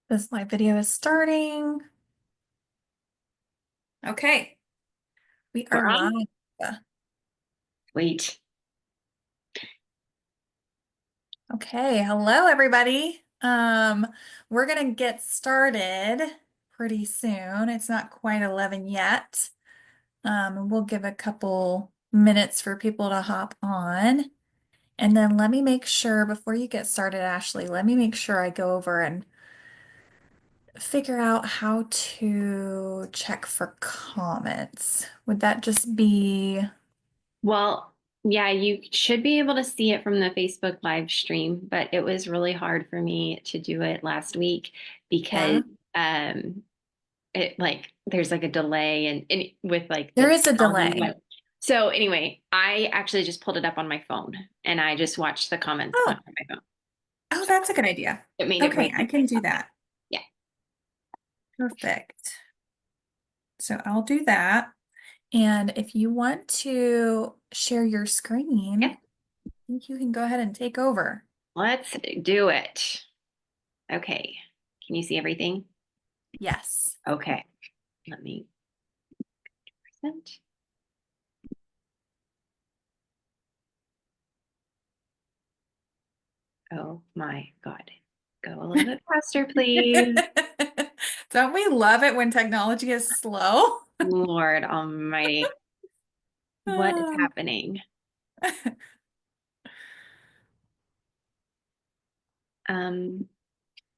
This live video is starting. Okay, we We're are on. live. Wait. Okay, hello everybody. We're gonna get started pretty soon. It's not quite 11 yet. We'll give a couple minutes for people to hop on. And then let me make sure before you get started, Ashley, let me make sure I go over and figure out how to check for comments. Would that just be, Well, yeah, you should be able to see it from the Facebook live stream, but it was really hard for me to do it last week because yeah? um it like there's like a delay and with like There the is a technology. delay. So anyway, I actually just pulled it up on my phone and I just watched the comments on Oh, my phone. oh, that's a good idea. It made it Okay, really I can do okay. that. Yeah. Perfect. So I'll do that. And if you want to share your screen, Yeah. I think you can go ahead and take over. Let's do it. Okay. Can you see everything? Yes. Okay. Let me present. Oh my God. Go a little bit faster, please. Don't we love it when technology is slow? Lord Almighty. What is Um, happening? Um,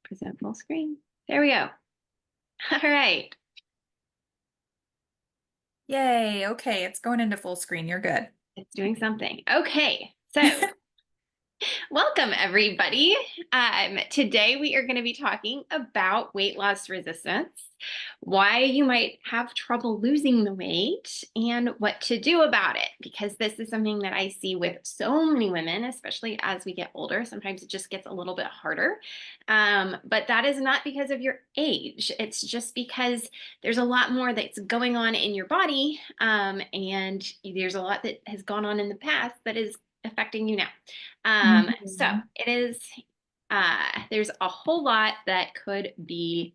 Present full screen. There we go. All right. Yay. Okay, it's going into full screen. You're good. It's doing something. Okay. So welcome, everybody. Today, we are going to be talking about weight loss resistance, why you might have trouble losing the weight, and what to do about it. Because this is something that I see with so many women, especially as we get older. Sometimes it just gets a little bit harder. But that is not because of your age, it's just because there's a lot more that's going on in your body. And there's a lot that has gone on in the past that is affecting you now. So Mhm. it is, there's a whole lot that could be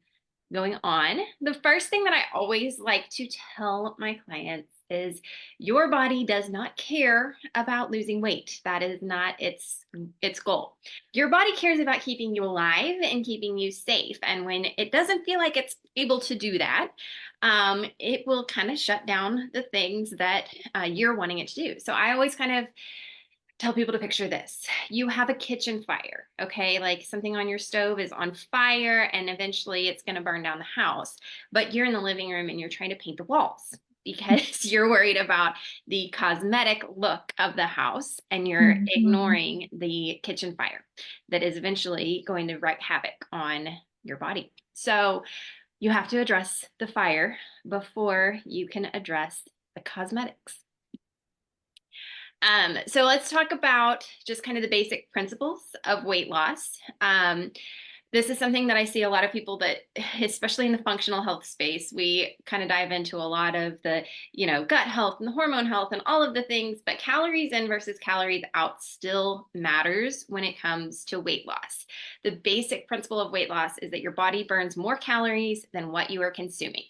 going on. The first thing that I always like to tell my clients is your body does not care about losing weight. That is not its goal. Your body cares about keeping you alive and keeping you safe. And when it doesn't feel like it's able to do that, it will kind of shut down the things that you're wanting it to do. So I always kind of tell people to picture this. You have a kitchen fire, okay? Like something on your stove is on fire and eventually it's going to burn down the house. But you're in the living room and you're trying to paint the walls because you're worried about the cosmetic look of the house and you're Mhm. ignoring the kitchen fire that is eventually going to wreak havoc on your body. So you have to address the fire before you can address the cosmetics. So let's talk about just kind of the basic principles of weight loss. This is something that I see a lot of people that, especially in the functional health space, we kind of dive into a lot of the, gut health and the hormone health and all of the things, but calories in versus calories out still matters when it comes to weight loss. The basic principle of weight loss is that your body burns more calories than what you are consuming.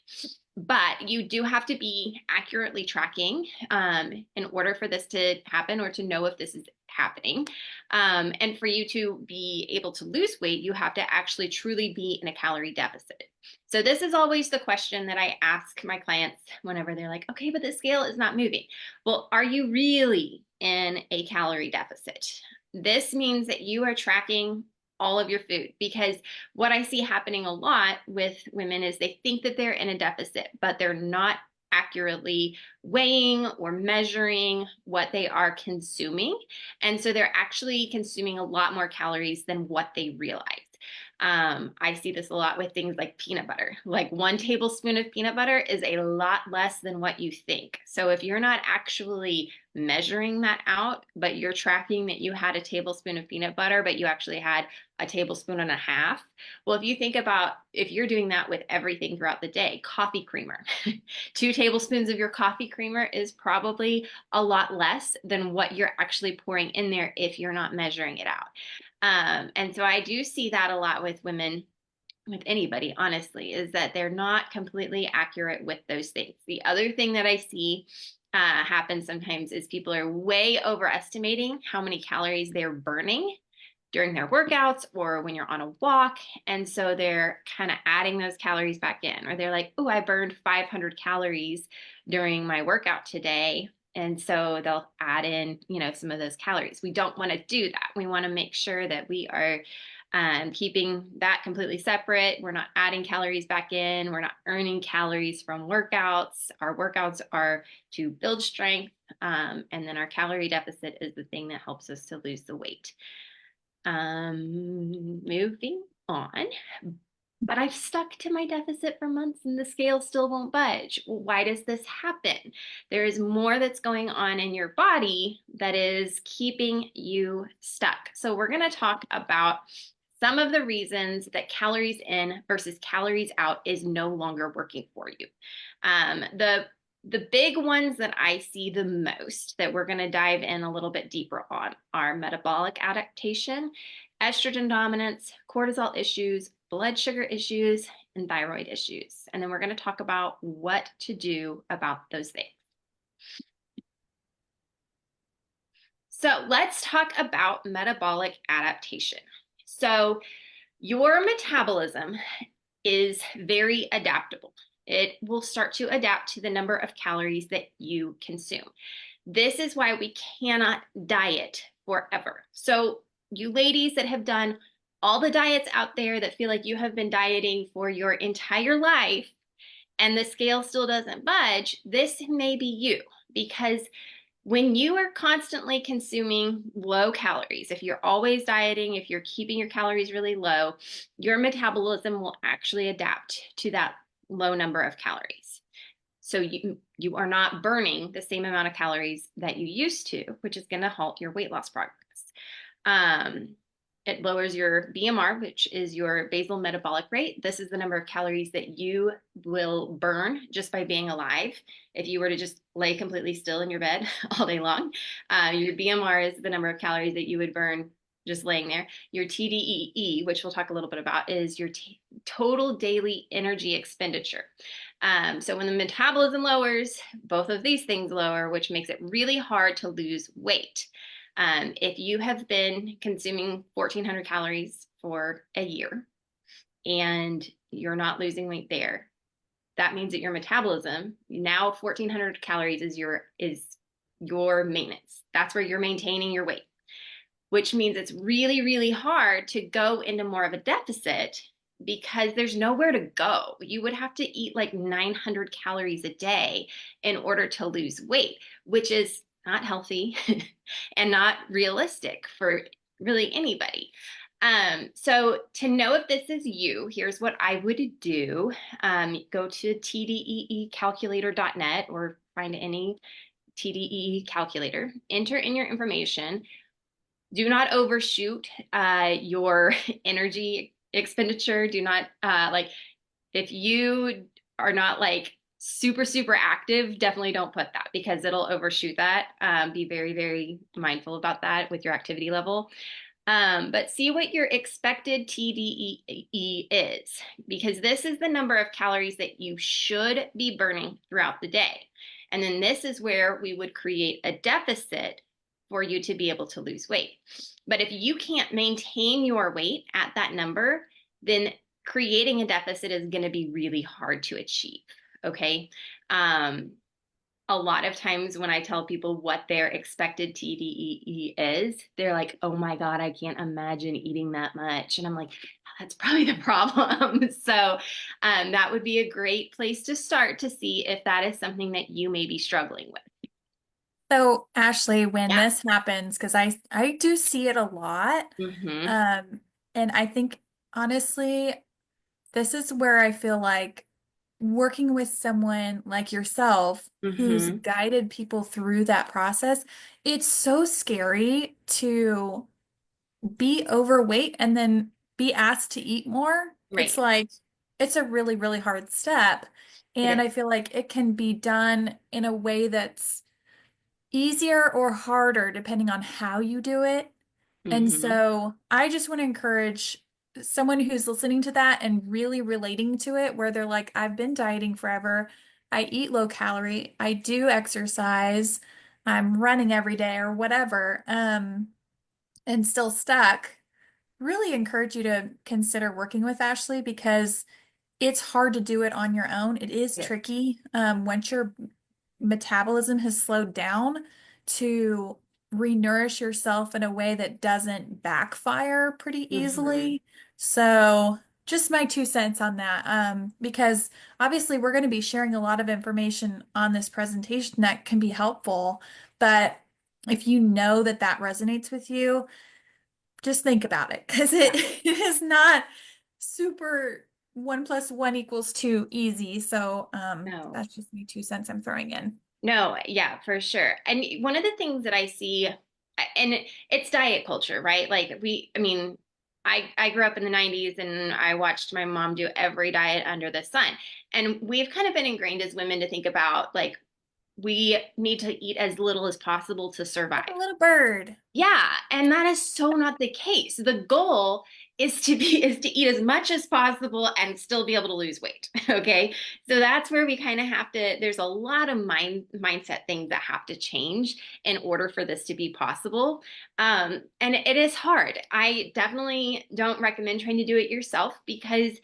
But you do have to be accurately tracking in order for this to happen or to know if this is happening. And for you to be able to lose weight, you have to actually truly be in a calorie deficit. So, this is always the question that I ask my clients whenever they're like, okay, but the scale is not moving. Well, are you really in a calorie deficit? This means that you are tracking all of your food because what I see happening a lot with women is they think that they're in a deficit, but they're not accurately weighing or measuring what they are consuming. And so they're actually consuming a lot more calories than what they realize. I see this a lot with things like peanut butter. Like 1 tablespoon of peanut butter is a lot less than what you think. So if you're not actually measuring that out, but you're tracking that you had a tablespoon of peanut butter, but you actually had a tablespoon and a half. Well, if you think about if you're doing that with everything throughout the day, coffee creamer, 2 tablespoons of your coffee creamer is probably a lot less than what you're actually pouring in there if you're not measuring it out. And so I do see that a lot with women with anybody, honestly, is that they're not completely accurate with those things. The other thing that I see happen sometimes is people are way overestimating how many calories they're burning during their workouts or when you're on a walk. And so they're kind of adding those calories back in, or they're like, oh, I burned 500 calories during my workout today. And so they'll add in, some of those calories. We don't want to do that. We want to make sure that we are keeping that completely separate. We're not adding calories back in. We're not earning calories from workouts. Our workouts are to build strength. And then our calorie deficit is the thing that helps us to lose the weight. Moving on. But I've stuck to my deficit for months and the scale still won't budge. Why does this happen? There is more that's going on in your body that is keeping you stuck. So we're going to talk about some of the reasons that calories in versus calories out is no longer working for you. The big ones that I see the most that we're going to dive in a little bit deeper on are metabolic adaptation, estrogen dominance, cortisol issues, blood sugar issues, and thyroid issues. And then we're going to talk about what to do about those things. So let's talk about metabolic adaptation. So your metabolism is very adaptable. It will start to adapt to the number of calories that you consume. This is why we cannot diet forever. So you ladies that have done all the diets out there that feel like you have been dieting for your entire life and the scale still doesn't budge, this may be you, because when you are constantly consuming low calories, if you're always dieting, if you're keeping your calories really low, your metabolism will actually adapt to that low number of calories. So you are not burning the same amount of calories that you used to, which is going to halt your weight loss progress. It lowers your BMR, which is your basal metabolic rate. This is the number of calories that you will burn just by being alive. If you were to just lay completely still in your bed all day long, your BMR is the number of calories that you would burn just laying there. Your TDEE, which we'll talk a little bit about, is your total daily energy expenditure. So when the metabolism lowers, both of these things lower, which makes it really hard to lose weight. If you have been consuming 1,400 calories for a year and you're not losing weight there, that means that your metabolism, now 1,400 calories is your maintenance. That's where you're maintaining your weight, which means it's really, really hard to go into more of a deficit because there's nowhere to go. You would have to eat like 900 calories a day in order to lose weight, which is not healthy and not realistic for really anybody. So to know if this is you, here's what I would do. Go to tdeecalculator.net or find any TDEE calculator, enter in your information. Do not overshoot your energy expenditure. Do not if you are not like super, super active, definitely don't put that because it'll overshoot that. Be very, very mindful about that with your activity level. But see what your expected TDEE is, because this is the number of calories that you should be burning throughout the day. And then this is where we would create a deficit for you to be able to lose weight. But if you can't maintain your weight at that number, then creating a deficit is going to be really hard to achieve. Okay. A lot of times when I tell people what their expected TDEE is, they're like, oh my God, I can't imagine eating that much. And I'm like, that's probably the problem. So that would be a great place to start to see if that is something that you may be struggling with. So, Ashley, when Yeah. this happens, because I do see it a lot, Mm-hmm. um, and I think honestly, this is where I feel like working with someone like yourself who's Mm-hmm. guided people through that process, it's so scary to be overweight and then be asked to eat more. It's Right. like, it's a really, really hard step. It And is. I feel like it can be done in a way that's easier or harder depending on how you do it. And Mm-hmm. so I just want to encourage someone who's listening to that and really relating to it, where they're like, I've been dieting forever. I eat low calorie. I do exercise. I'm running every day or whatever, and still stuck. Really encourage you to consider working with Ashley because it's hard to do it on your own. It is Yes. tricky, once your metabolism has slowed down to renourish yourself in a way that doesn't backfire pretty Hmm. easily. So, just my 2 cents on that. Because obviously we're going to be sharing a lot of information on this presentation that can be helpful, but if you know that that resonates with you, just think about it because Yeah. it is not super 1 + 1 = 2 easy. So No. that's just my 2 cents I'm throwing in. No, yeah, for sure. And one of the things that I see, and it's diet culture, right? Like I mean, I grew up in the 90s and I watched my mom do every diet under the sun. And we've kind of been ingrained as women to think about like we need to eat as little as possible to Like a survive. little bird. Yeah, and that is so not the case. The goal is to eat as much as possible and still be able to lose weight. Okay. So that's where we kind of have to, there's a lot of mindset things that have to change in order for this to be possible. And it is hard. I definitely don't recommend trying to do it yourself because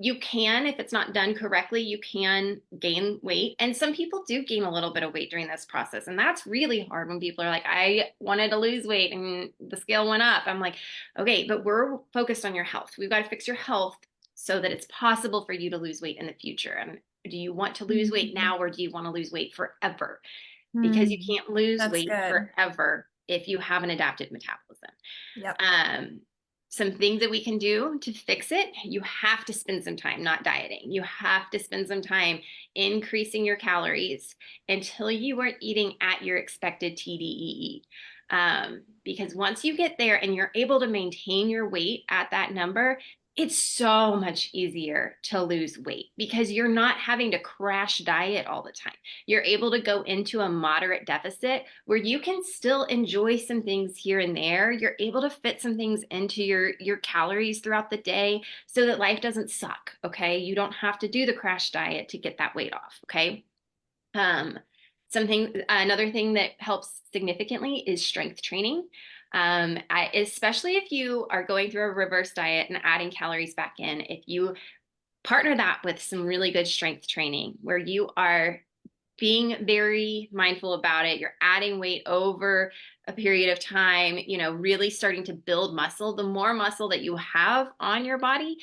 you can, if it's not done correctly, you can gain weight. And some people do gain a little bit of weight during this process. And that's really hard when people are like, I wanted to lose weight and the scale went up. I'm like, okay, but we're focused on your health. We've got to fix your health so that it's possible for you to lose weight in the future. And do you want to lose weight Mhm. now or do you want to lose weight forever? Because you Mm, can't lose that's weight good. forever if you have an adapted metabolism. Yep. Um, some things that we can do to fix it, you have to spend some time not dieting. You have to spend some time increasing your calories until you are eating at your expected TDEE. Because once you get there and you're able to maintain your weight at that number, it's so much easier to lose weight because you're not having to crash diet all the time. You're able to go into a moderate deficit where you can still enjoy some things here and there. You're able to fit some things into your calories throughout the day so that life doesn't suck, okay? You don't have to do the crash diet to get that weight off, okay? Um, another thing that helps significantly is strength training. Especially if you are going through a reverse diet and adding calories back in, if you partner that with some really good strength training where you are being very mindful about it, you're adding weight over a period of time, really starting to build muscle. The more muscle that you have on your body,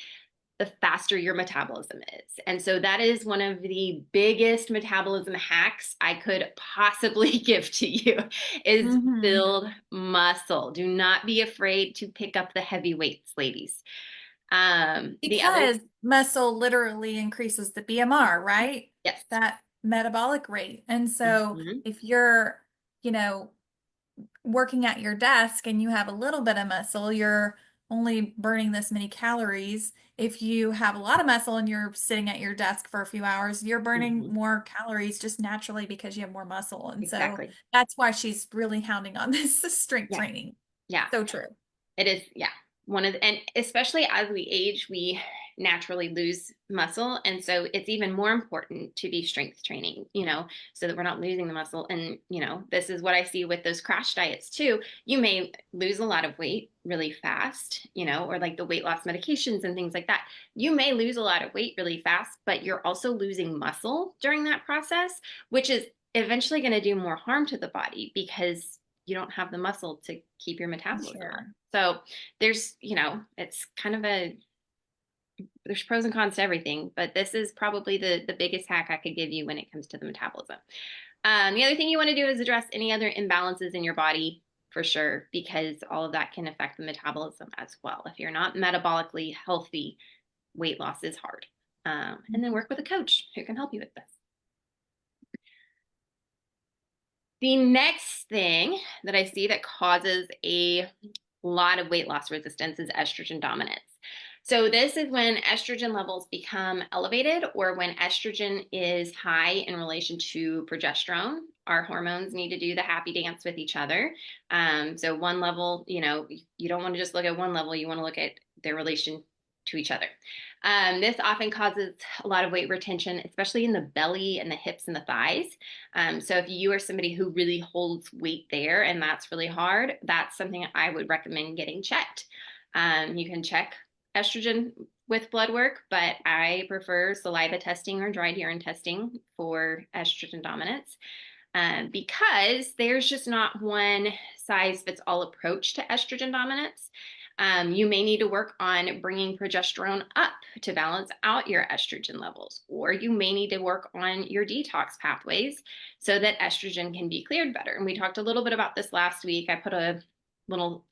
the faster your metabolism is. And so that is one of the biggest metabolism hacks I could possibly give to you is Hmm. build muscle. Do not be afraid to pick up the heavy weights, ladies. The other, Because muscle literally increases the BMR, right? yes. That metabolic rate. And so Mhm. if you're, you know, working at your desk and you have a little bit of muscle, you're only burning this many calories. If you have a lot of muscle and you're sitting at your desk for a few hours, you're burning Mhm. more calories just naturally because you have more muscle. And so Exactly. that's why she's really hounding on this strength Yeah. training. Yeah. So true. It is, yeah. And especially as we age, we naturally lose muscle. And so it's even more important to be strength training, so that we're not losing the muscle. And, this is what I see with those crash diets too. You may lose a lot of weight really fast, or like the weight loss medications and things like that. You may lose a lot of weight really fast, but you're also losing muscle during that process, which is eventually going to do more harm to the body because you don't have the muscle to keep your metabolism up. Sure. So it's kind of there's pros and cons to everything, but this is probably the biggest hack I could give you when it comes to the metabolism. The other thing you want to do is address any other imbalances in your body for sure, because all of that can affect the metabolism as well. If you're not metabolically healthy, weight loss is hard. And then work with a coach who can help you with this. The next thing that I see that causes a lot of weight loss resistance is estrogen dominance. So, this is when estrogen levels become elevated or when estrogen is high in relation to progesterone. Our hormones need to do the happy dance with each other. So, one level, you don't want to just look at one level, you want to look at their relation to each other. This often causes a lot of weight retention, especially in the belly and the hips and the thighs. So if you are somebody who really holds weight there and that's really hard, that's something I would recommend getting checked. You can check estrogen with blood work, but I prefer saliva testing or dried urine testing for estrogen dominance, because there's just not one size fits all approach to estrogen dominance. You may need to work on bringing progesterone up to balance out your estrogen levels, or you may need to work on your detox pathways so that estrogen can be cleared better. And we talked a little bit about this last week. I put a little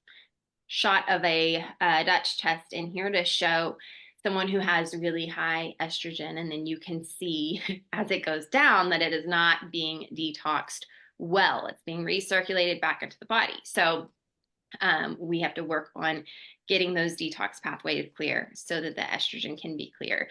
shot of a Dutch test in here to show someone who has really high estrogen, and then you can see as it goes down that it is not being detoxed well. It's being recirculated back into the body. So we have to work on getting those detox pathways clear so that the estrogen can be clear.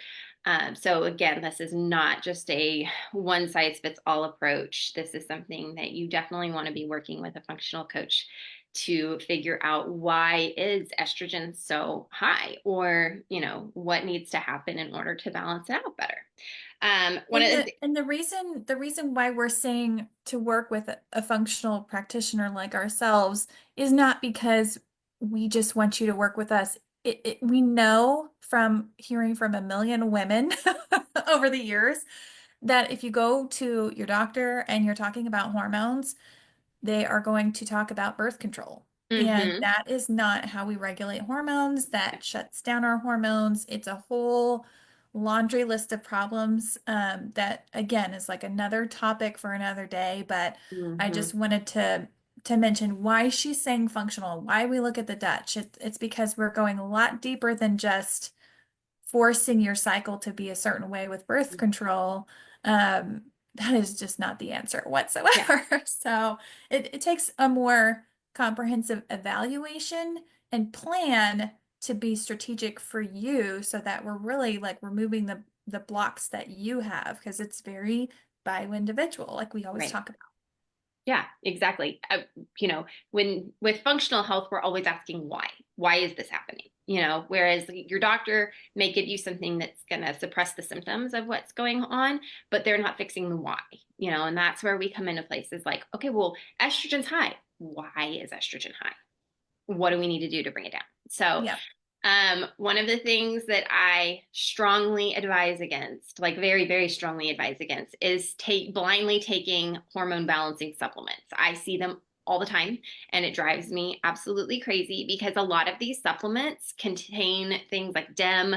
So again, this is not just a one size fits all approach. This is something that you definitely want to be working with a functional coach to figure out why is estrogen so high, or what needs to happen in order to balance it out better. One of the And the reason why we're saying to work with a functional practitioner like ourselves is not because we just want you to work with us. We know from hearing from a million women over the years that if you go to your doctor and you're talking about hormones, they are going to talk about birth control. And Mhm. that is not how we regulate hormones. That shuts down our hormones. It's a whole laundry list of problems that, again, is like another topic for another day. But I Mhm. just wanted to mention why she's saying functional, why we look at the Dutch. It's because we're going a lot deeper than just forcing your cycle to be a certain way with birth control, that is just not the answer Yeah, whatsoever. So it takes a more comprehensive evaluation and plan to be strategic for you so that we're really like removing the blocks that you have because it's very bio-individual, like we always right. talk about. Yeah, exactly. When with functional health, we're always asking why. Why is this happening? Whereas your doctor may give you something that's going to suppress the symptoms of what's going on, but they're not fixing the why. And that's where we come into places like, okay, well, estrogen's high. Why is estrogen high? What do we need to do to bring it down? So Yep. one of the things that I strongly advise against, like very, very strongly advise against, is blindly taking hormone balancing supplements. I see them all the time, and it drives me absolutely crazy because a lot of these supplements contain things like DEM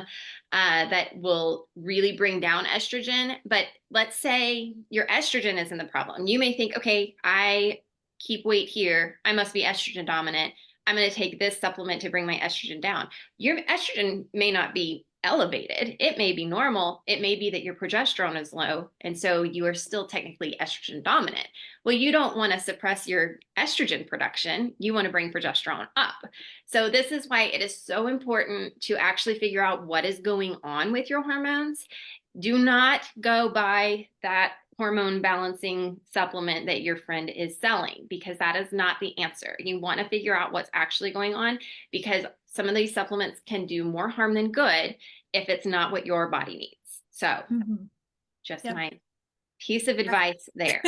that will really bring down estrogen. But let's say your estrogen isn't the problem. You may think, okay, I keep weight here. I must be estrogen dominant. I'm going to take this supplement to bring my estrogen down. Your estrogen may not be elevated. It may be normal. It may be that your progesterone is low. And so you are still technically estrogen dominant. Well, you don't want to suppress your estrogen production. You want to bring progesterone up. So, this is why it is so important to actually figure out what is going on with your hormones. Do not go by that hormone balancing supplement that your friend is selling, because that is not the answer. You want to figure out what's actually going on, because some of these supplements can do more harm than good if it's not what your body needs. So, Mhm. just Yep. my piece of advice there.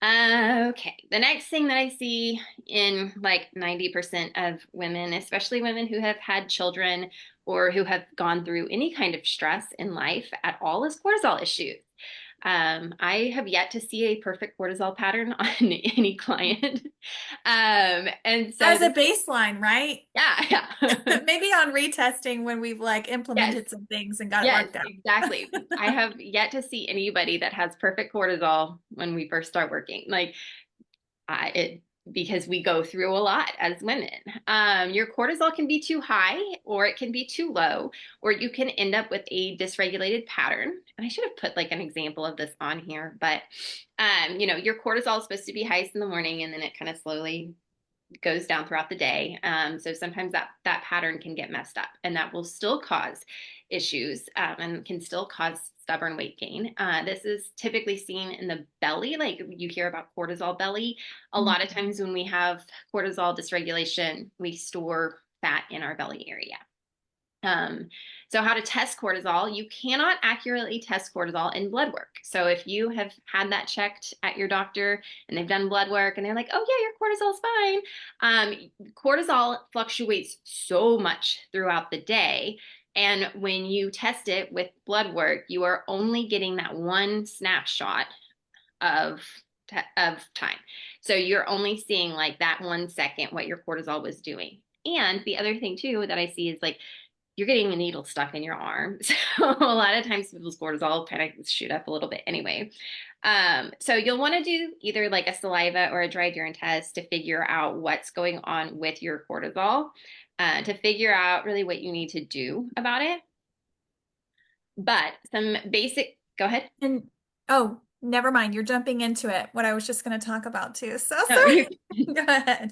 Okay, the next thing that I see in like 90% of women, especially women who have had children or who have gone through any kind of stress in life at all, is cortisol issues. I have yet to see a perfect cortisol pattern on any client. And so As a this, baseline, right? yeah, yeah. Maybe on retesting when we've like Yes, implemented some things and got it yes, worked out. exactly. I have yet to see anybody that has perfect cortisol when we first start working. Like, it because we go through a lot as women. Your cortisol can be too high, or it can be too low, or you can end up with a dysregulated pattern. And I should have put like an example of this on here, but your cortisol is supposed to be highest in the morning, and then it kind of slowly goes down throughout the day. So sometimes that pattern can get messed up, and that will still cause issues, and can still cause stubborn weight gain. This is typically seen in the belly, like you hear about cortisol belly. A lot of Mhm. times when we have cortisol dysregulation, we store fat in our belly area. Um, so how to test cortisol, you cannot accurately test cortisol in blood work. So if you have had that checked at your doctor and they've done blood work and they're like, oh yeah, your cortisol's fine. Cortisol fluctuates so much throughout the day. And when you test it with blood work, you are only getting that one snapshot of of time. So you're only seeing like that 1 second what your cortisol was doing. And the other thing too that I see is like you're getting a needle stuck in your arm. So a lot of times people's cortisol kind of shoot up a little bit anyway. So you'll want to do either like a saliva or a dried urine test to figure out what's going on with your cortisol, to figure out really what you need to do about it. But some basic, go ahead. And oh, never mind. You're jumping into it. What I was just going to talk about too. So No, you sorry. Go ahead.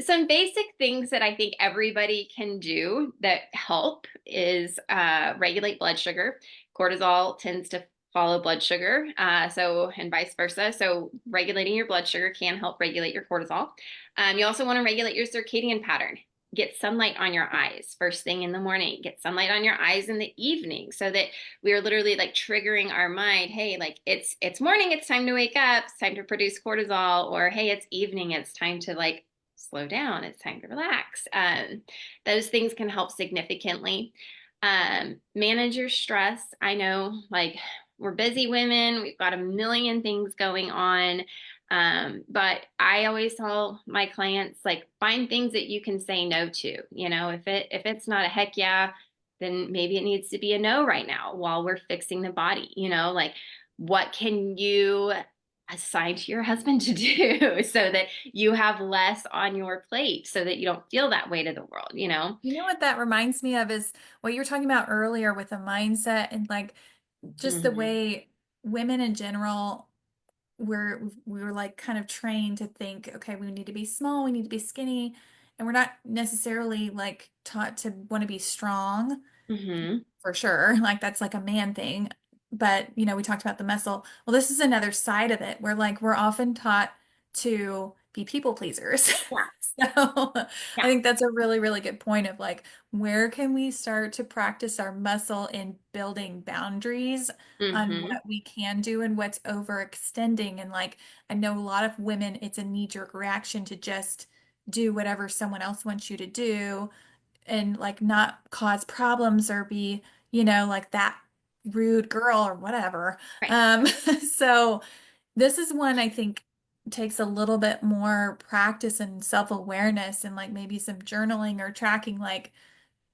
Some basic things that I think everybody can do that help is regulate blood sugar. Cortisol tends to follow blood sugar, and vice versa. So regulating your blood sugar can help regulate your cortisol. You also want to regulate your circadian pattern. Get sunlight on your eyes first thing in the morning. Get sunlight on your eyes in the evening, so that we are literally like triggering our mind. Hey, like it's morning, it's time to wake up, it's time to produce cortisol, or hey, it's evening, it's time to like slow down, it's time to relax. Those things can help significantly. Manage your stress. I know, like, we're busy women, we've got a million things going on. But I always tell my clients, like, find things that you can say no to. If it's not a heck yeah, then maybe it needs to be a no right now while we're fixing the body. Like, what can you assign to your husband to do so that you have less on your plate, so that you don't feel that weight of the world? You know what that reminds me of is what you were talking about earlier with the mindset and like just the Mm-hmm. way women in general we were like kind of trained to think, okay, we need to be small, we need to be skinny, and we're not necessarily like taught to want to be strong Mm-hmm. for sure. Like that's like a man thing. But, we talked about the muscle. Well, this is another side of it where like we're often taught to be people pleasers. Yeah. So I Yeah. think that's a really, really good point of like, where can we start to practice our muscle in building boundaries on Mm-hmm. what we can do and what's overextending? And like, I know a lot of women, it's a knee-jerk reaction to just do whatever someone else wants you to do and like not cause problems or be, like that rude girl or whatever. Right. So this is one I think takes a little bit more practice and self-awareness and like maybe some journaling or tracking. Like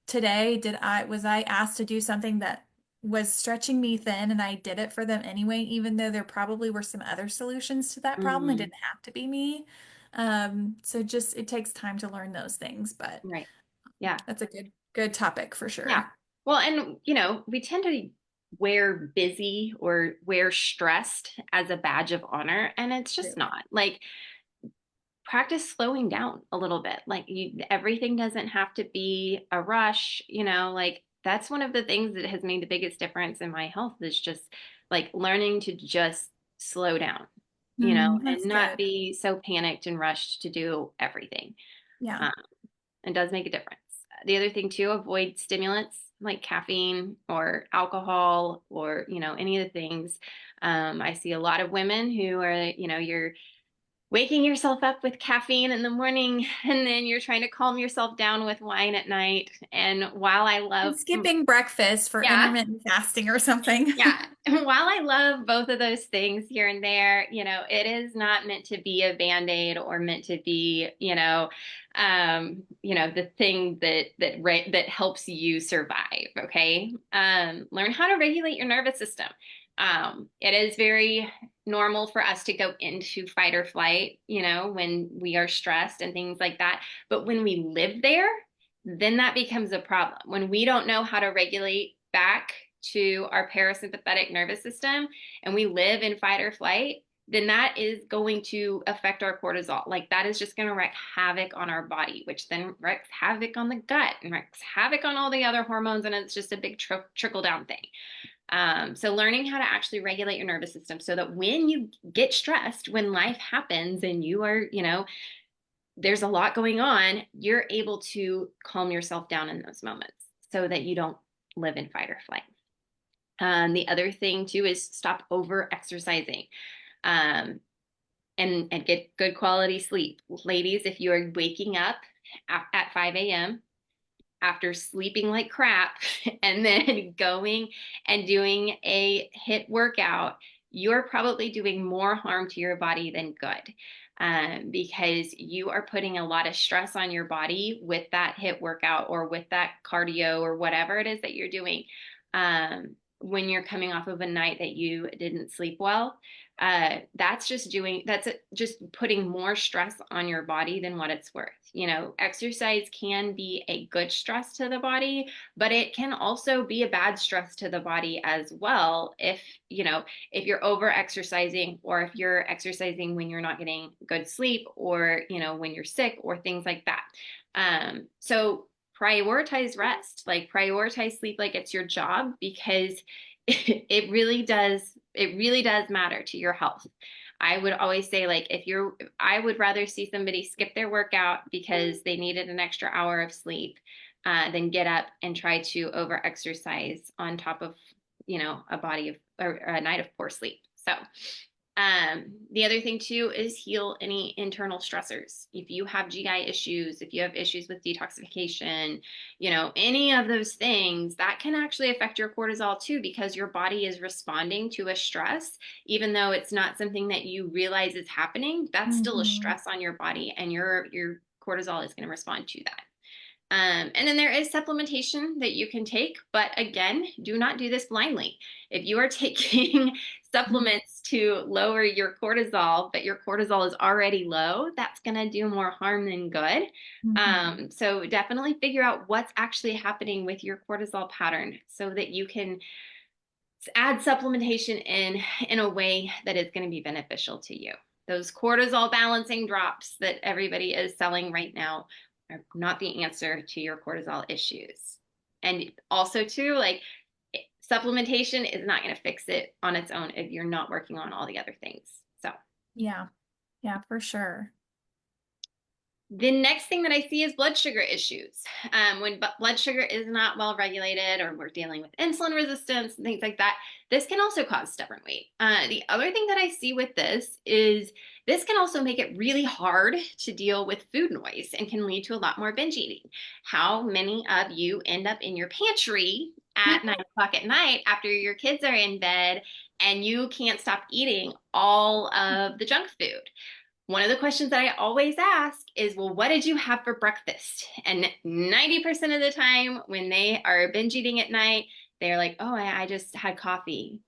today, was I asked to do something that was stretching me thin and I did it for them anyway, even though there probably were some other solutions to that problem. It Mm-hmm. didn't have to be me. So just it takes time to learn those things, but Right. Yeah. that's a good topic for Yeah. sure. Well, and we tend to wear busy or wear stressed as a badge of honor, and it's just True. not. Like, practice slowing down a little bit. Like, everything doesn't have to be a rush. Like, that's one of the things that has made the biggest difference in my health, is just like learning to just slow down, and That's not good. be so panicked and rushed to do everything. Yeah. Um, it does make a difference. The other thing too, avoid stimulants like caffeine or alcohol, or any of the things. I see a lot of women who are, you're waking yourself up with caffeine in the morning, and then you're trying to calm yourself down with wine at night. And while I love, And skipping breakfast for yeah, intermittent fasting or something. yeah. While I love both of those things here and there, it is not meant to be a band-aid, or meant to be, the thing that helps you survive. Okay. Learn how to regulate your nervous system. It is very normal for us to go into fight or flight, when we are stressed and things like that. But when we live there, then that becomes a problem. When we don't know how to regulate back to our parasympathetic nervous system, and we live in fight or flight, then that is going to affect our cortisol. Like, that is just going to wreak havoc on our body, which then wreaks havoc on the gut and wreaks havoc on all the other hormones. And it's just a big trickle down thing. So learning how to actually regulate your nervous system, so that when you get stressed, when life happens and you are, there's a lot going on, you're able to calm yourself down in those moments so that you don't live in fight or flight. The other thing too is stop over exercising. Um, and get good quality sleep. Ladies, if you are waking up at 5 a.m. after sleeping like crap and then going and doing a HIIT workout, you're probably doing more harm to your body than good. Because you are putting a lot of stress on your body with that HIIT workout or with that cardio or whatever it is that you're doing. When you're coming off of a night that you didn't sleep well, that's just putting more stress on your body than what it's worth. Exercise can be a good stress to the body, but it can also be a bad stress to the body as well if you're over exercising, or if you're exercising when you're not getting good sleep, or when you're sick or things like that. So prioritize rest, like prioritize sleep like it's your job, because it really does matter to your health. I would always say, like, I would rather see somebody skip their workout because they needed an extra hour of sleep, than get up and try to over exercise on top of, a body of, or a night of poor sleep. So, the other thing too is heal any internal stressors. If you have GI issues, if you have issues with detoxification, any of those things, that can actually affect your cortisol too, because your body is responding to a stress. Even though it's not something that you realize is happening, that's still a Hmm. stress on your body, and your cortisol is going to respond to that. And then there is supplementation that you can take, but again, do not do this blindly. If you are taking supplements to lower your cortisol, but your cortisol is already low, that's going to do more harm than good. Hmm. So definitely figure out what's actually happening with your cortisol pattern so that you can add supplementation in a way that is going to be beneficial to you. Those cortisol balancing drops that everybody is selling right now are not the answer to your cortisol issues. And also, too, like, supplementation is not going to fix it on its own if you're not working on all the other things. So, Yeah, yeah, for sure. the next thing that I see is blood sugar issues. When blood sugar is not well regulated, or we're dealing with insulin resistance and things like that, this can also cause stubborn weight. The other thing that I see with this is this can also make it really hard to deal with food noise and can lead to a lot more binge eating. How many of you end up in your pantry at 9 o'clock at night after your kids are in bed and you can't stop eating all of the junk food? One of the questions that I always ask is, well, what did you have for breakfast? And 90% of the time, when they are binge eating at night, they're like, oh, I just had coffee.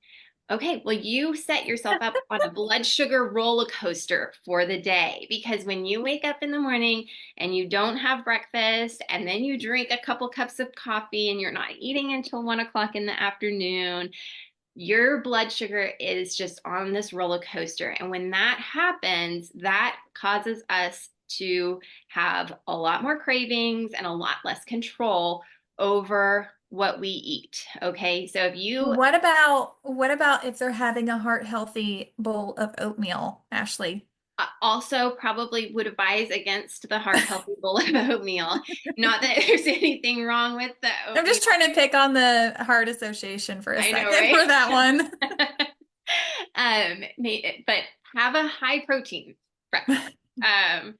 Okay, well, you set yourself up on a blood sugar roller coaster for the day, because when you wake up in the morning and you don't have breakfast, and then you drink a couple cups of coffee, and you're not eating until 1 o'clock in the afternoon, your blood sugar is just on this roller coaster. And when that happens, that causes us to have a lot more cravings and a lot less control over what we eat. Okay. So if you What about if they're having a heart healthy bowl of oatmeal, Ashley? also probably would advise against the heart healthy bowl of oatmeal, not that there's anything wrong with the I'm oatmeal. just trying to pick on the Heart Association for a I know, second right? for that one. But have a high protein breakfast. Um,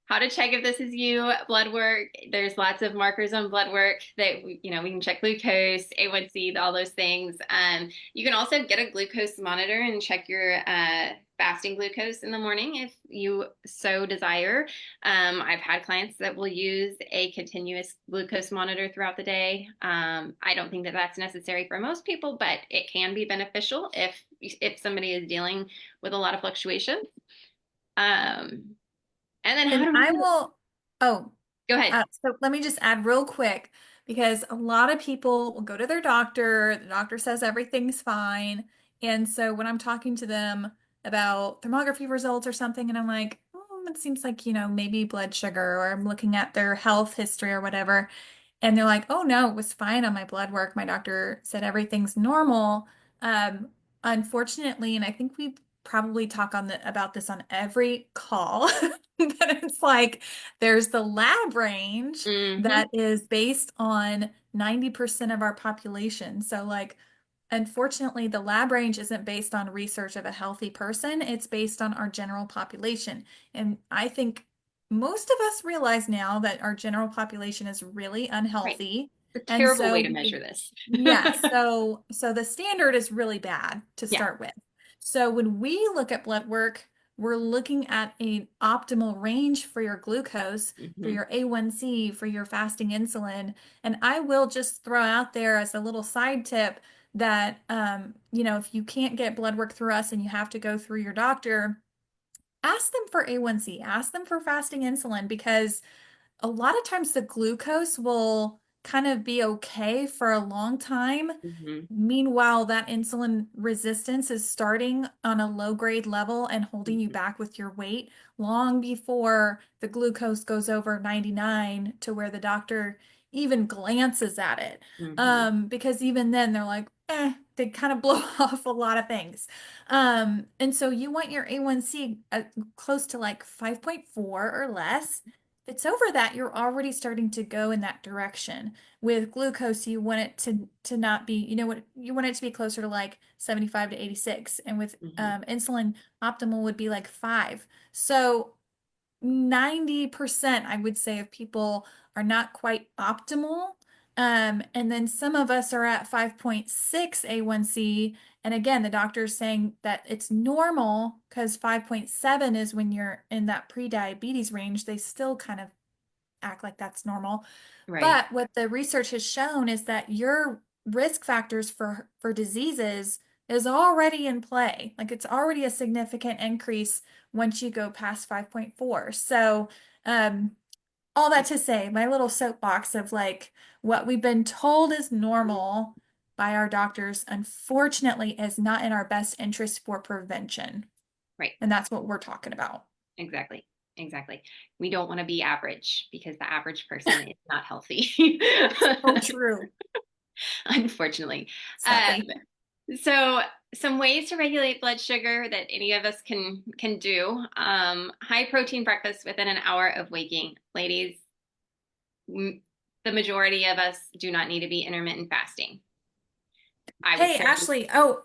how to check if this is you? Blood work. There's lots of markers on blood work that we can check glucose, A1C, all those things. You can also get a glucose monitor and check your fasting glucose in the morning if you so desire. I've had clients that will use a continuous glucose monitor throughout the day. I don't think that that's necessary for most people, but it can be beneficial if somebody is dealing with a lot of fluctuation. Um, and then how And to I really will, oh, go ahead. so let me just add real quick because a lot of people will go to their doctor, the doctor says everything's fine. And so when I'm talking to them about thermography results or something, and I'm like, oh, it seems like, maybe blood sugar, or I'm looking at their health history or whatever. And they're like, oh no, it was fine on my blood work. My doctor said everything's normal. Um, Unfortunately, and I think probably talk about this on every call, but it's like there's the lab range Hmm. that is based on 90% of our population. So like unfortunately, the lab range isn't based on research of a healthy person. It's based on our general population. And I think most of us realize now that our general population is really Right. unhealthy. It's a And terrible way so to measure this. yeah, so the standard is really bad to Yeah. start with. So when we look at blood work, we're looking at an optimal range for your glucose, for Hmm. your A1C, for your fasting insulin. And I will just throw out there as a little side tip that if you can't get blood work through us and you have to go through your doctor, ask them for A1C, ask them for fasting insulin because a lot of times the glucose will kind of be okay for a long time. Hmm. Meanwhile, that insulin resistance is starting on a low grade level and holding you Hmm. back with your weight long before the glucose goes over 99 to where the doctor even glances at it. Hmm. Because even then they're like, they kind of blow off a lot of things. And so you want your A1C close to like 5.4 or less. If it's over that, you're already starting to go in that direction. With glucose, you want it to not be, what you want it to be closer to like 75 to 86. And with Hmm. insulin, optimal would be like 5. So 90%, I would say, of people are not quite optimal. And then some of us are at 5.6 A1C. And again, the doctor's saying that it's normal because 5.7 is when you're in that pre-diabetes range. They still kind of act like that's normal. Right. But what the research has shown is that your risk factors for diseases is already in play. Like it's already a significant increase once you go past 5.4. So, um, all that to say, my little soapbox of like what we've been told is normal by our doctors, unfortunately, is not in our best interest for prevention. Right. And that's what we're talking about. Exactly. Exactly. We don't want to be average because the average person is not healthy, So true, unfortunately. sadly. Um, so some ways to regulate blood sugar that any of us can do. High protein breakfast within an hour of waking. Ladies, the majority of us do not need to be intermittent fasting. I would Hey, say, Ashley. Oh,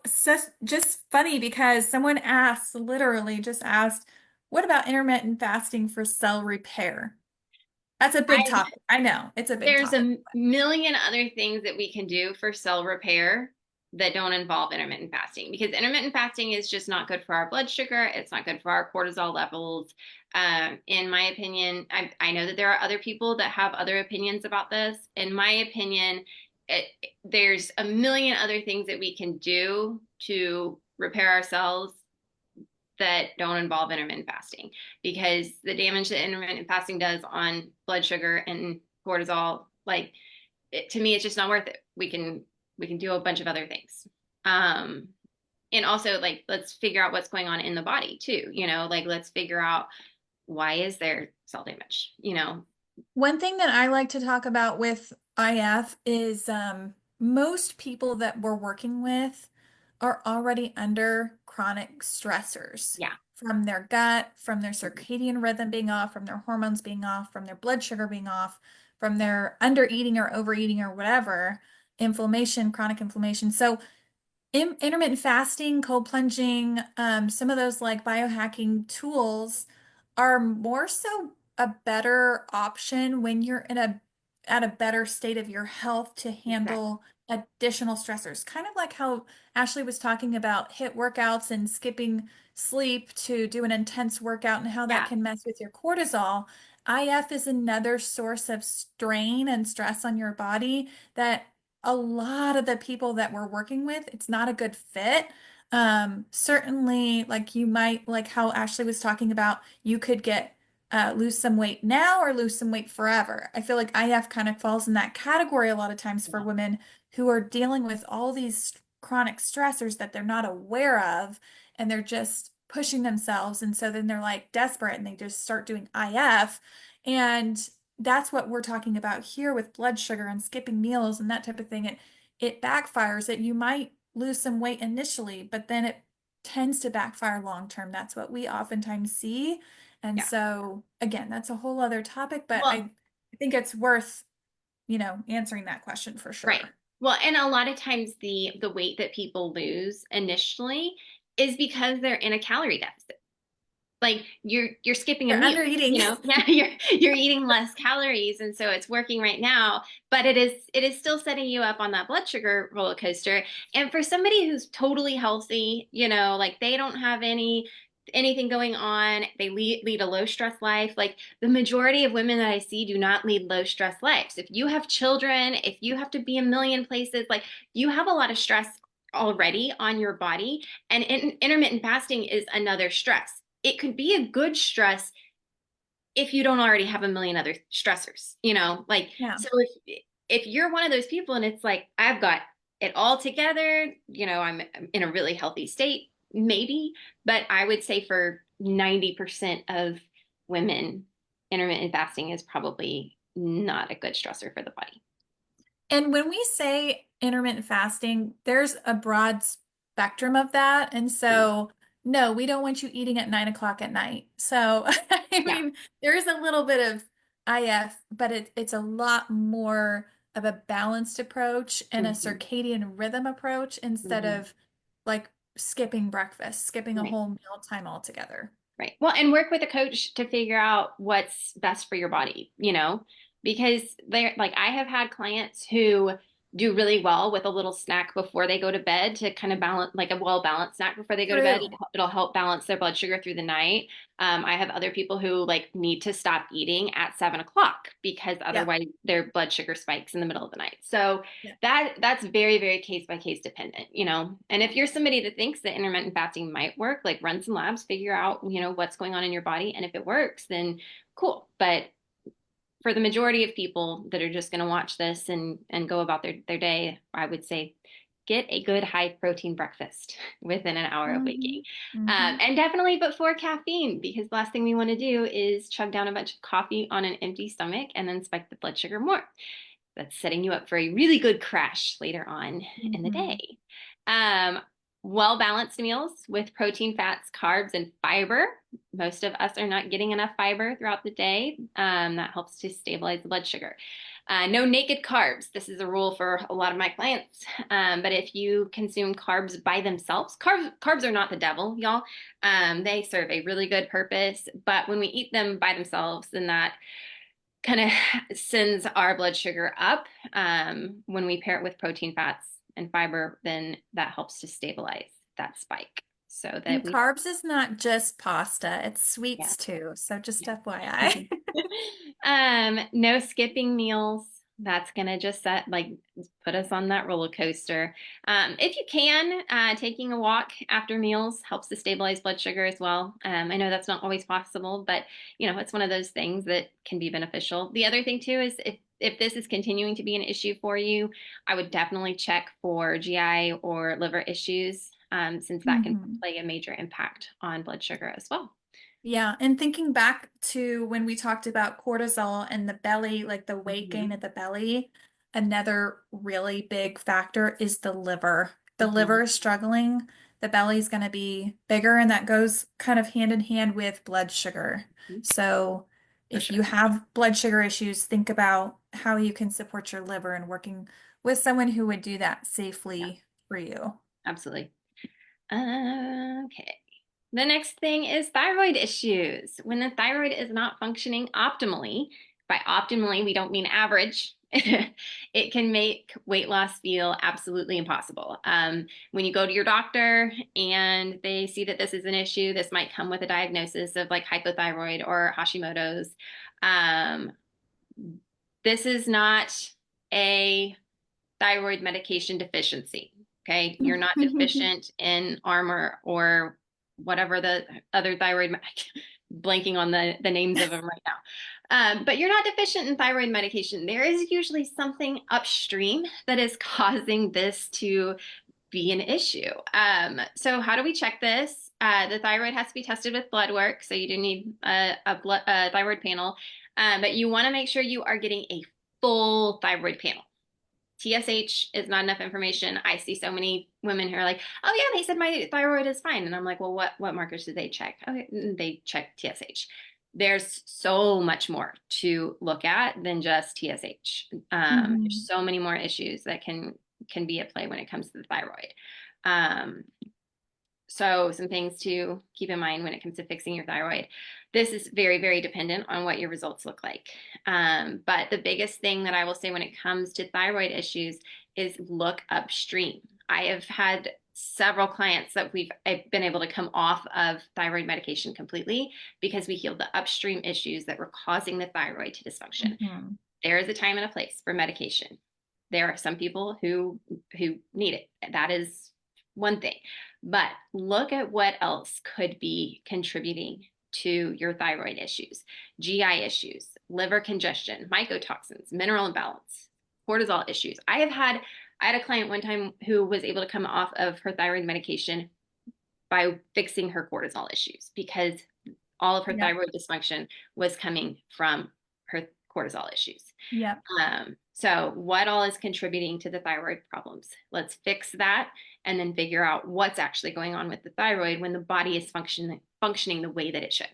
just funny because someone asked, literally just asked, what about intermittent fasting for cell repair? That's a big I topic. I know it's a big there's topic. a million other things that we can do for cell repair that don't involve intermittent fasting because intermittent fasting is just not good for our blood sugar. It's not good for our cortisol levels. In my opinion, I know that there are other people that have other opinions about this. In my opinion, it, there's a million other things that we can do to repair our cells that don't involve intermittent fasting because the damage that intermittent fasting does on blood sugar and cortisol, like to me, it's just not worth it. We can do a bunch of other things. Um, and also like let's figure out what's going on in the body too. Like let's figure out why is there cell damage. One thing that I like to talk about with IF is most people that we're working with are already under chronic stressors Yeah. from their gut, from their Mhm. circadian rhythm being off, from their hormones being off, from their blood sugar being off, from their under eating or overeating or whatever, inflammation, chronic inflammation. So intermittent fasting, cold plunging, some of those like biohacking tools are more so a better option when you're in a at a better state of your health to Exactly. handle additional stressors. Kind of like how Ashley was talking about HIIT workouts and skipping sleep to do an intense workout and how that Yeah. can mess with your cortisol. IF is another source of strain and stress on your body that a lot of the people that we're working with, it's not a good fit. Certainly, like you might, like how Ashley was talking about, you could get lose some weight now or lose some weight forever. I feel like IF kind of falls in that category a lot of times for Yeah. women who are dealing with all these chronic stressors that they're not aware of, and they're just pushing themselves. And so then they're like desperate and they just start doing IF. And that's what we're talking about here with blood sugar and skipping meals and that type of thing. It backfires that you might lose some weight initially, but then tends to backfire long term. That's what we oftentimes see. And Yeah. so, again, that's a whole other topic, but Well, I think it's worth, answering that question for right. sure. Well, and a lot of times the weight that people lose initially is because they're in a calorie deficit. Like you're skipping a You're meal, under eating. yeah, you're eating less calories, and so it's working right now, but it is still setting you up on that blood sugar roller coaster. And for somebody who's totally healthy, like they don't have anything going on, they lead a low stress life. Like the majority of women that I see do not lead low stress lives. If you have children, if you have to be a million places, like you have a lot of stress already on your body, and intermittent fasting is another stress. It could be a good stress if you don't already have a million other stressors, like, Yeah. so if you're one of those people and it's like, I've got it all together, I'm in a really healthy state, maybe, but I would say for 90% of women, intermittent fasting is probably not a good stressor for the body. And when we say intermittent fasting, there's a broad spectrum of that. And Yeah. so, no, we don't want you eating at 9 o'clock at night. So, I Yeah. mean, there is a little bit of IF, but it's a lot more of a balanced approach and a Hmm. circadian rhythm approach instead Hmm. of like skipping breakfast, skipping a Right. whole meal time altogether. Right. Well, and work with a coach to figure out what's best for your body, because they're like, I have had clients who do really well with a little snack before they go to bed to kind of balance, like a well-balanced snack before they go to bed. True. It'll help balance their blood sugar through the night. I have other people who like need to stop eating at 7 o'clock because Yeah. otherwise their blood sugar spikes in the middle of the night. So Yeah. that's very, very case by case dependent, And if you're somebody that thinks that intermittent fasting might work, like run some labs, figure out, what's going on in your body. And if it works, then cool. But for the majority of people that are just going to watch this and go about their day, I would say get a good high protein breakfast within an hour of Hmm. waking. Hmm. And definitely before caffeine, because the last thing we want to do is chug down a bunch of coffee on an empty stomach and then spike the blood sugar more. That's setting you up for a really good crash later on in the Hmm. day. Um, well balanced meals with protein, fats, carbs, and fiber. Most of us are not getting enough fiber throughout the day. That helps to stabilize the blood sugar. No naked carbs. This is a rule for a lot of my clients. But if you consume carbs by themselves, carbs are not the devil, y'all. They serve a really good purpose. But when we eat them by themselves, then that kind of sends our blood sugar up. When we pair it with protein, fats, and fiber, then that helps to stabilize that spike so that And we, carbs is not just pasta, it's yeah. sweets too. So just Yeah. FYI. No skipping meals. That's gonna just put us on that roller coaster. If you can, taking a walk after meals helps to stabilize blood sugar as well. I know that's not always possible, but it's one of those things that can be beneficial. The other thing too is if this is continuing to be an issue for you, I would definitely check for GI or liver issues, since that can Hmm. play a major impact on blood sugar as well. Yeah, and thinking back to when we talked about cortisol and the belly, like the weight gain Mhm. at the belly, another really big factor is the liver. The Mhm. liver is struggling, the belly's going to be bigger, and that goes kind of hand in hand with blood sugar. Mhm. So For if you sure. have blood sugar issues, think about how you can support your liver and working with someone who would do that Yeah, safely for you. absolutely. Okay. The next thing is thyroid issues. When the thyroid is not functioning optimally, by optimally, we don't mean average. It can make weight loss feel absolutely impossible. When you go to your doctor and they see that this is an issue, this might come with a diagnosis of like hypothyroid or Hashimoto's. Um, this is not a thyroid medication deficiency. Okay. You're not deficient in armor or whatever the other thyroid, blanking on the names of them right now. But you're not deficient in thyroid medication. There is usually something upstream that is causing this to be an issue. So how do we check this? The thyroid has to be tested with blood work. So you do need a thyroid panel. But you want to make sure you are getting a full thyroid panel. TSH is not enough information. I see so many women who are like, "Oh yeah, they said my thyroid is fine," and I'm like, "Well, what markers did they check?" Okay, they check TSH. There's so much more to look at than just TSH. There's Hmm. so many more issues that can be at play when it comes to the thyroid. Um, so some things to keep in mind when it comes to fixing your thyroid. This is very, very dependent on what your results look like. But the biggest thing that I will say when it comes to thyroid issues is look upstream. I have had several clients that I've been able to come off of thyroid medication completely because we healed the upstream issues that were causing the thyroid to dysfunction. Hmm. There is a time and a place for medication. There are some people who need it. That is one thing. But look at what else could be contributing to your thyroid issues, GI issues, liver congestion, mycotoxins, mineral imbalance, cortisol issues. I had a client one time who was able to come off of her thyroid medication by fixing her cortisol issues because all of her Yep. thyroid dysfunction was coming from her cortisol issues. Yep. So what all is contributing to the thyroid problems? Let's fix that and then figure out what's actually going on with the thyroid when the body is functioning the way that it should.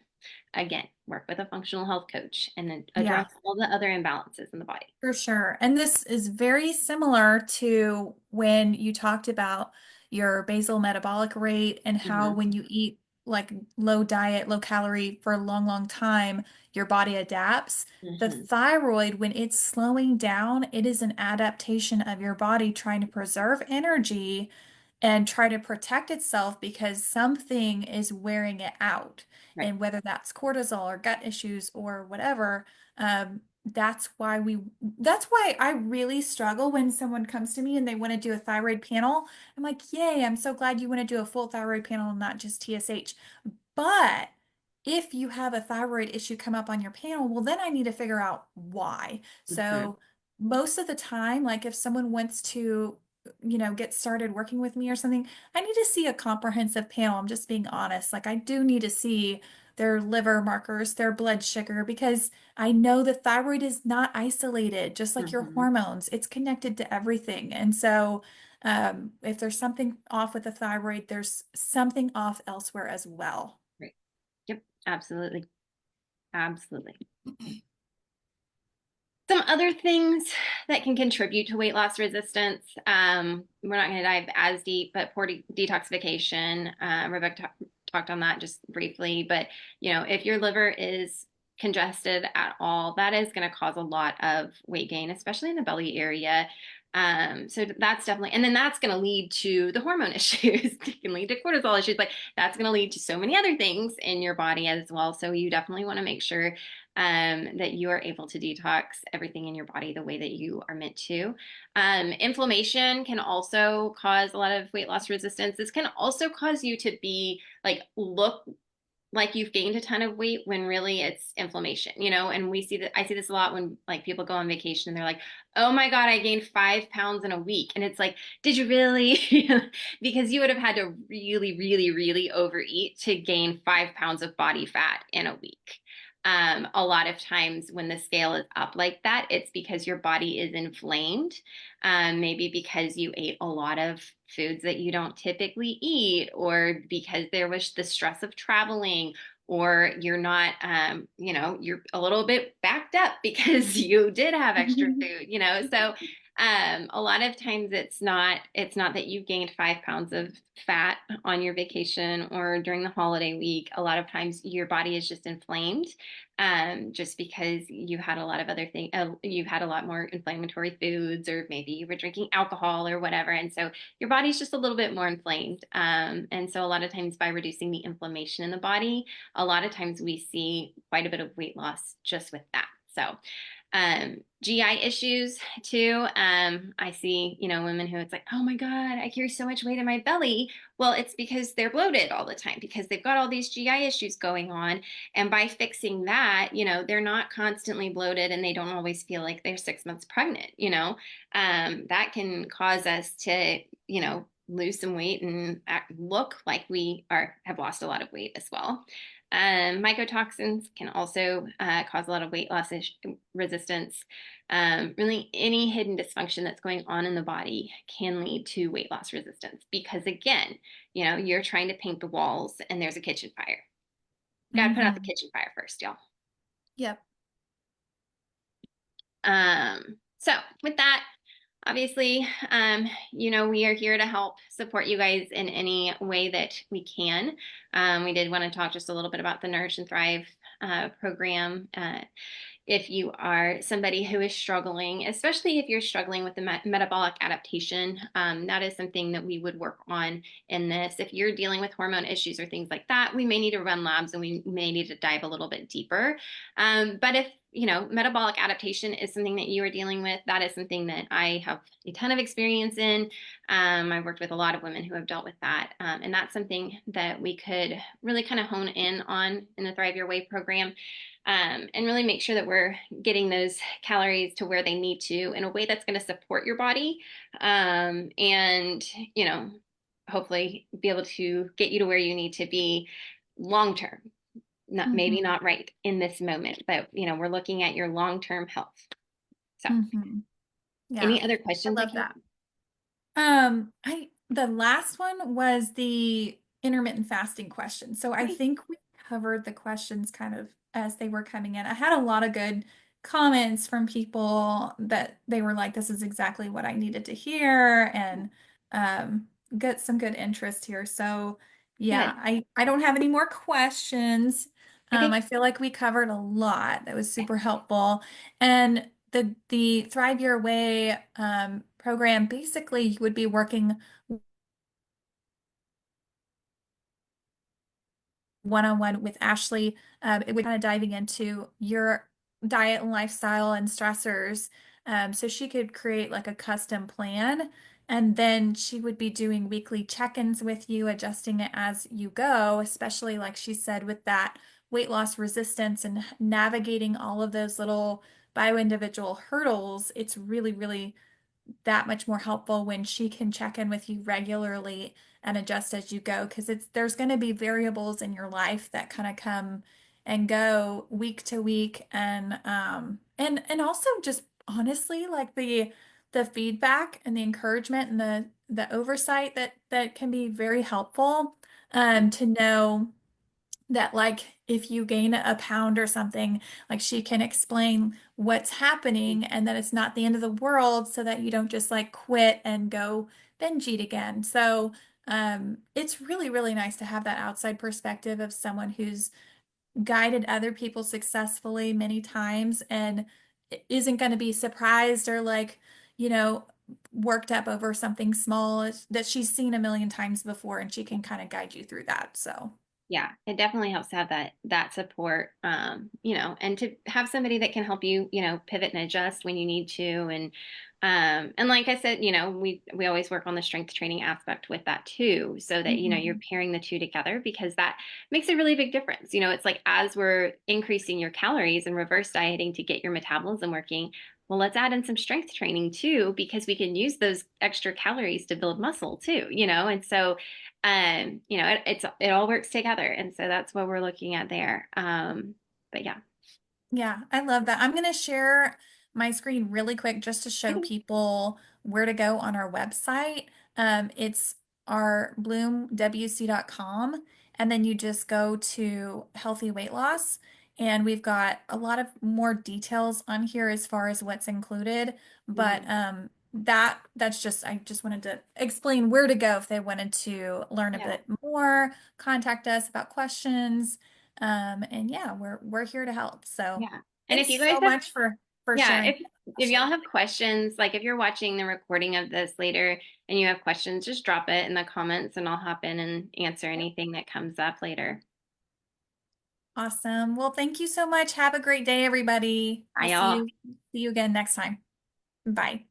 Again, work with a functional health coach and then Yeah. address all the other imbalances in the body. For sure. And this is very similar to when you talked about your basal metabolic rate and how Mm-hmm. when you eat like low diet, low calorie for a long, long time, your body adapts. The Mm-hmm. thyroid, when it's slowing down, it is an adaptation of your body trying to preserve energy and try to protect itself because something is wearing it out. Right. And whether that's cortisol or gut issues or whatever, that's why that's why I really struggle when someone comes to me and they want to do a thyroid panel. I'm like, yay, I'm so glad you want to do a full thyroid panel and not just TSH. But if you have a thyroid issue come up on your panel, well, then I need to figure out why. Mm-hmm. So most of the time, like if someone wants to, get started working with me or something, I need to see a comprehensive panel. I'm just being honest. Like I do need to see their liver markers, their blood sugar, because I know the thyroid is not isolated, just like your Mm-hmm. hormones. It's connected to everything. And so if there's something off with the thyroid, there's something off elsewhere as well. Right. Yep. Absolutely. Absolutely. Some other things that can contribute to weight loss resistance. We're not going to dive as deep, but poor detoxification. Rebecca talked on that just briefly, but if your liver is congested at all, that is going to cause a lot of weight gain, especially in the belly area. So that's definitely, and then that's going to lead to the hormone issues. It can lead to cortisol issues. Like that's going to lead to so many other things in your body as well. So you definitely want to make sure that you are able to detox everything in your body the way that you are meant to. Inflammation can also cause a lot of weight loss resistance. This can also cause you to be like, look like you've gained a ton of weight when really it's inflammation, and I see this a lot when like people go on vacation and they're like, oh my God, I gained 5 pounds in a week. And it's like, did you really? Because you would have had to really, really, really overeat to gain 5 pounds of body fat in a week. A lot of times when the scale is up like that, it's because your body is inflamed. Maybe because you ate a lot of foods that you don't typically eat, or because there was the stress of traveling, or you're not, you're a little bit backed up because you did have extra food. So a lot of times it's not that you gained 5 pounds of fat on your vacation or during the holiday week. A lot of times your body is just inflamed, just because you had a lot of other things, you had a lot more inflammatory foods, or maybe you were drinking alcohol or whatever. And so your body's just a little bit more inflamed. And so a lot of times by reducing the inflammation in the body, a lot of times we see quite a bit of weight loss just with that. So GI issues too. I see, women who it's like, oh my God, I carry so much weight in my belly. Well, it's because they're bloated all the time because they've got all these GI issues going on. And by fixing that, they're not constantly bloated and they don't always feel like they're 6 months pregnant. That can cause us to, lose some weight and look like we have lost a lot of weight as well. Mycotoxins can also cause a lot of weight loss resistance. Really, any hidden dysfunction that's going on in the body can lead to weight loss resistance because, again, you're trying to paint the walls and there's a kitchen fire. Got to put out the Mm-hmm. kitchen fire first, y'all. Yep. So with that, obviously, we are here to help support you guys in any way that we can. We did want to talk just a little bit about the Nourish and Thrive program. If you are somebody who is struggling, especially if you're struggling with the metabolic adaptation, that is something that we would work on in this. If you're dealing with hormone issues or things like that, we may need to run labs and we may need to dive a little bit deeper. But if metabolic adaptation is something that you are dealing with, that is something that I have a ton of experience in. I've worked with a lot of women who have dealt with that. And that's something that we could really kind of hone in on in the Thrive Your Way program, and really make sure that we're getting those calories to where they need to in a way that's going to support your body, and hopefully be able to get you to where you need to be long term. Not maybe Mm-hmm. not right in this moment, but we're looking at your long term health. So, Mm-hmm. Yeah. any other I questions I love can? that. I the last one was the intermittent fasting question. So I Okay, think we covered the questions kind of as they were coming in. I had a lot of good comments from people that they were like, this is exactly what I needed to hear, and get some good interest here. So yeah, good. I don't have any more questions. Okay. I feel like we covered a lot. That was super helpful. And the Thrive Your Way program, basically you would be working one-on-one with Ashley. It would kind of diving into your diet and lifestyle and stressors. So she could create like a custom plan. And then she would be doing weekly check-ins with you, adjusting it as you go, especially like she said, with that weight loss resistance and navigating all of those little bio-individual hurdles. It's really, really that much more helpful when she can check in with you regularly and adjust as you go, because it's there's going to be variables in your life that kind of come and go week to week, and also just honestly like the feedback and the encouragement and the oversight that can be very helpful, to know that like if you gain a pound or something, like she can explain what's happening and that it's not the end of the world, so that you don't just like quit and go binge eat again. So it's really, really nice to have that outside perspective of someone who's guided other people successfully many times and isn't going to be surprised or like, you know, worked up over something small that she's seen a million times before, and she can kind of guide you through that. So Yeah, it definitely helps to have that support, and to have somebody that can help you, pivot and adjust when you need to. And like I said, we always work on the strength training aspect with that too, so that you're mhm. pairing the two together because that makes a really big difference. It's like as we're increasing your calories and reverse dieting to get your metabolism working, well, let's add in some strength training too, because we can use those extra calories to build muscle too, and so it all works together, and so that's what we're looking at there. But yeah. Yeah, I love that. I'm going to share my screen really quick just to show Okay. people where to go on our website. It's our bloomwc.com, and then you just go to healthy weight loss. And we've got a lot of more details on here as far as what's included. But Mhm. that's just I just wanted to explain where to go if they wanted to learn a Yeah, bit more, contact us about questions. And yeah, we're here to help. So yeah. And if thanks you guys so have, much for yeah, sharing, if y'all Ashley. have questions, like if you're watching the recording of this later and you have questions, just drop it in the comments and I'll hop in and answer Yep. anything that comes up later. Awesome. Well, thank you so much. Have a great day, everybody. Bye, We'll y'all. see you again next time. Bye.